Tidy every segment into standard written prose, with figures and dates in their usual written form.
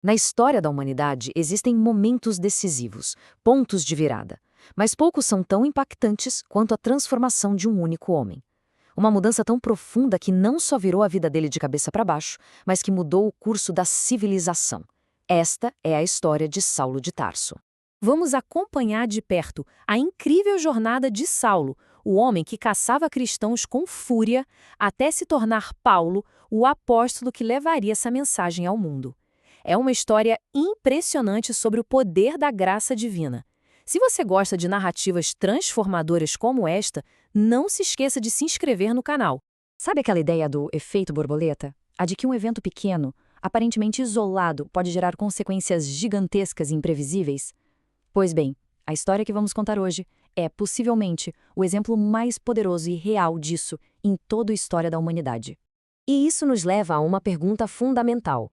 Na história da humanidade existem momentos decisivos, pontos de virada, mas poucos são tão impactantes quanto a transformação de um único homem. Uma mudança tão profunda que não só virou a vida dele de cabeça para baixo, mas que mudou o curso da civilização. Esta é a história de Saulo de Tarso. Vamos acompanhar de perto a incrível jornada de Saulo, o homem que caçava cristãos com fúria, até se tornar Paulo, o apóstolo que levaria essa mensagem ao mundo. É uma história impressionante sobre o poder da graça divina. Se você gosta de narrativas transformadoras como esta, não se esqueça de se inscrever no canal. Sabe aquela ideia do efeito borboleta? A de que um evento pequeno, aparentemente isolado, pode gerar consequências gigantescas e imprevisíveis? Pois bem, a história que vamos contar hoje é, possivelmente, o exemplo mais poderoso e real disso em toda a história da humanidade. E isso nos leva a uma pergunta fundamental.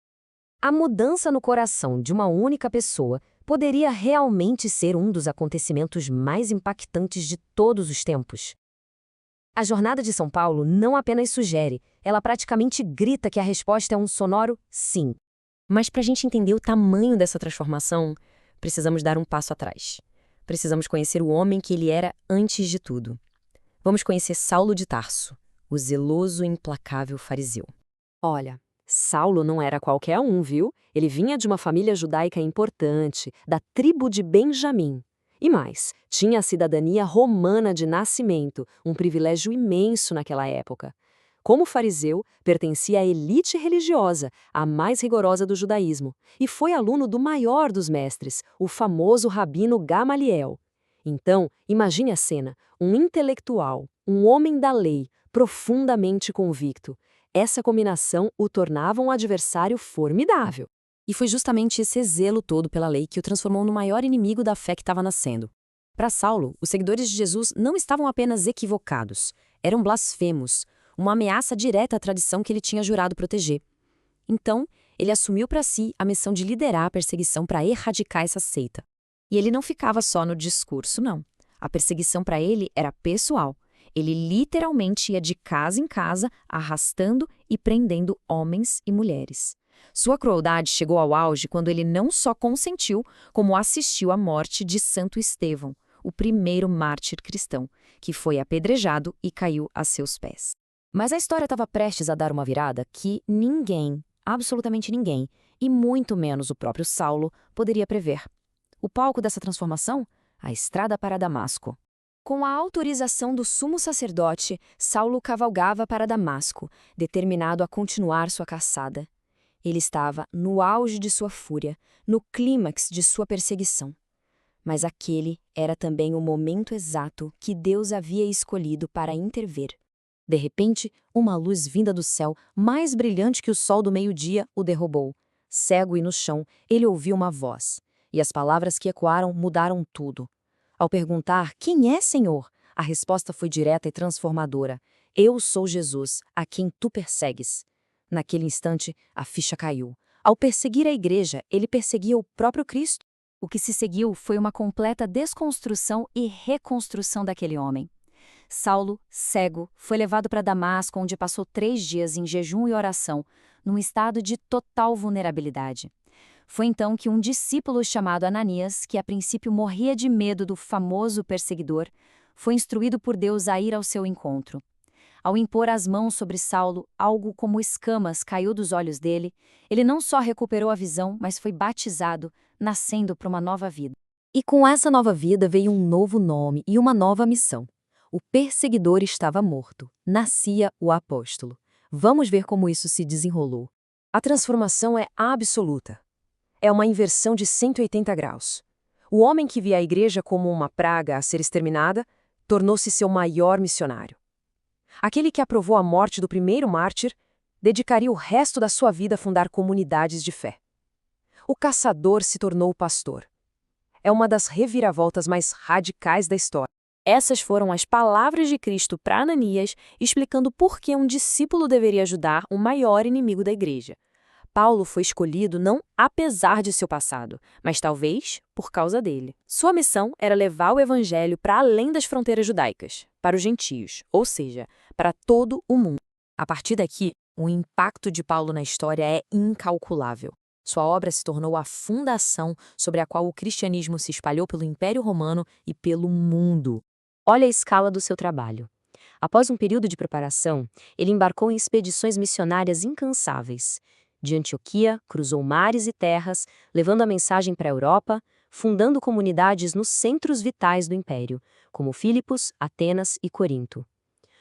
A mudança no coração de uma única pessoa poderia realmente ser um dos acontecimentos mais impactantes de todos os tempos? A jornada de São Paulo não apenas sugere, ela praticamente grita que a resposta é um sonoro sim. Mas para a gente entender o tamanho dessa transformação, precisamos dar um passo atrás. Precisamos conhecer o homem que ele era antes de tudo. Vamos conhecer Saulo de Tarso, o zeloso e implacável fariseu. Olha, Saulo não era qualquer um, viu? Ele vinha de uma família judaica importante, da tribo de Benjamim. E mais, tinha a cidadania romana de nascimento, um privilégio imenso naquela época. Como fariseu, pertencia à elite religiosa, a mais rigorosa do judaísmo, e foi aluno do maior dos mestres, o famoso rabino Gamaliel. Então, imagine a cena, um intelectual, um homem da lei, profundamente convicto. Essa combinação o tornava um adversário formidável. E foi justamente esse zelo todo pela lei que o transformou no maior inimigo da fé que estava nascendo. Para Saulo, os seguidores de Jesus não estavam apenas equivocados, eram blasfemos, uma ameaça direta à tradição que ele tinha jurado proteger. Então, ele assumiu para si a missão de liderar a perseguição para erradicar essa seita. E ele não ficava só no discurso, não. A perseguição para ele era pessoal. Ele literalmente ia de casa em casa, arrastando e prendendo homens e mulheres. Sua crueldade chegou ao auge quando ele não só consentiu, como assistiu à morte de Santo Estevão, o primeiro mártir cristão, que foi apedrejado e caiu a seus pés. Mas a história estava prestes a dar uma virada que ninguém, absolutamente ninguém, e muito menos o próprio Saulo, poderia prever. O palco dessa transformação? A estrada para Damasco. Com a autorização do sumo sacerdote, Saulo cavalgava para Damasco, determinado a continuar sua caçada. Ele estava no auge de sua fúria, no clímax de sua perseguição. Mas aquele era também o momento exato que Deus havia escolhido para intervir. De repente, uma luz vinda do céu, mais brilhante que o sol do meio-dia, o derrubou. Cego e no chão, ele ouviu uma voz. E as palavras que ecoaram mudaram tudo. Ao perguntar, quem é, Senhor? A resposta foi direta e transformadora. Eu sou Jesus, a quem tu persegues. Naquele instante, a ficha caiu. Ao perseguir a igreja, ele perseguia o próprio Cristo. O que se seguiu foi uma completa desconstrução e reconstrução daquele homem. Saulo, cego, foi levado para Damasco, onde passou 3 dias em jejum e oração, num estado de total vulnerabilidade. Foi então que um discípulo chamado Ananias, que a princípio morria de medo do famoso perseguidor, foi instruído por Deus a ir ao seu encontro. Ao impor as mãos sobre Saulo, algo como escamas caiu dos olhos dele. Ele não só recuperou a visão, mas foi batizado, nascendo para uma nova vida. E com essa nova vida veio um novo nome e uma nova missão. O perseguidor estava morto. Nascia o apóstolo. Vamos ver como isso se desenrolou. A transformação é absoluta. É uma inversão de 180 graus. O homem que via a igreja como uma praga a ser exterminada, tornou-se seu maior missionário. Aquele que aprovou a morte do primeiro mártir, dedicaria o resto da sua vida a fundar comunidades de fé. O caçador se tornou o pastor. É uma das reviravoltas mais radicais da história. Essas foram as palavras de Cristo para Ananias, explicando por que um discípulo deveria ajudar o maior inimigo da igreja. Paulo foi escolhido não apesar de seu passado, mas talvez por causa dele. Sua missão era levar o evangelho para além das fronteiras judaicas, para os gentios, ou seja, para todo o mundo. A partir daqui, o impacto de Paulo na história é incalculável. Sua obra se tornou a fundação sobre a qual o cristianismo se espalhou pelo Império Romano e pelo mundo. Olha a escala do seu trabalho. Após um período de preparação, ele embarcou em expedições missionárias incansáveis. De Antioquia, cruzou mares e terras, levando a mensagem para a Europa, fundando comunidades nos centros vitais do Império, como Filipos, Atenas e Corinto.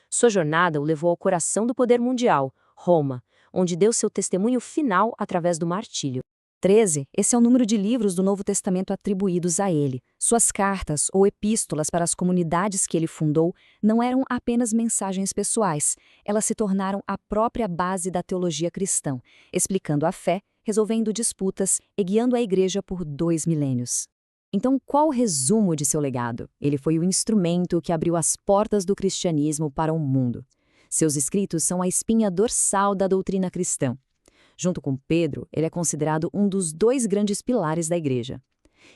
Sua jornada o levou ao coração do poder mundial, Roma, onde deu seu testemunho final através do martírio. 13, esse é o número de livros do Novo Testamento atribuídos a ele. Suas cartas ou epístolas para as comunidades que ele fundou não eram apenas mensagens pessoais, elas se tornaram a própria base da teologia cristã, explicando a fé, resolvendo disputas e guiando a igreja por 2 milênios. Então, qual o resumo de seu legado? Ele foi o instrumento que abriu as portas do cristianismo para o mundo. Seus escritos são a espinha dorsal da doutrina cristã. Junto com Pedro, ele é considerado um dos 2 grandes pilares da igreja.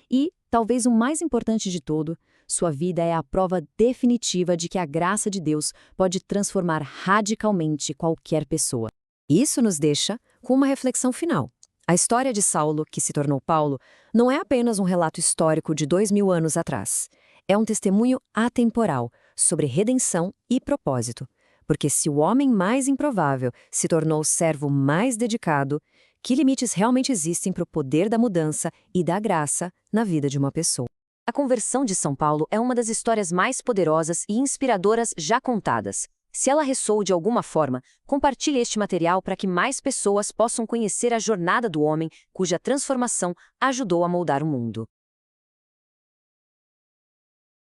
E, talvez o mais importante de tudo, sua vida é a prova definitiva de que a graça de Deus pode transformar radicalmente qualquer pessoa. Isso nos deixa com uma reflexão final. A história de Saulo, que se tornou Paulo, não é apenas um relato histórico de 2000 anos atrás. É um testemunho atemporal sobre redenção e propósito. Porque se o homem mais improvável se tornou o servo mais dedicado, que limites realmente existem para o poder da mudança e da graça na vida de uma pessoa? A conversão de São Paulo é uma das histórias mais poderosas e inspiradoras já contadas. Se ela ressoou de alguma forma, compartilhe este material para que mais pessoas possam conhecer a jornada do homem cuja transformação ajudou a moldar o mundo.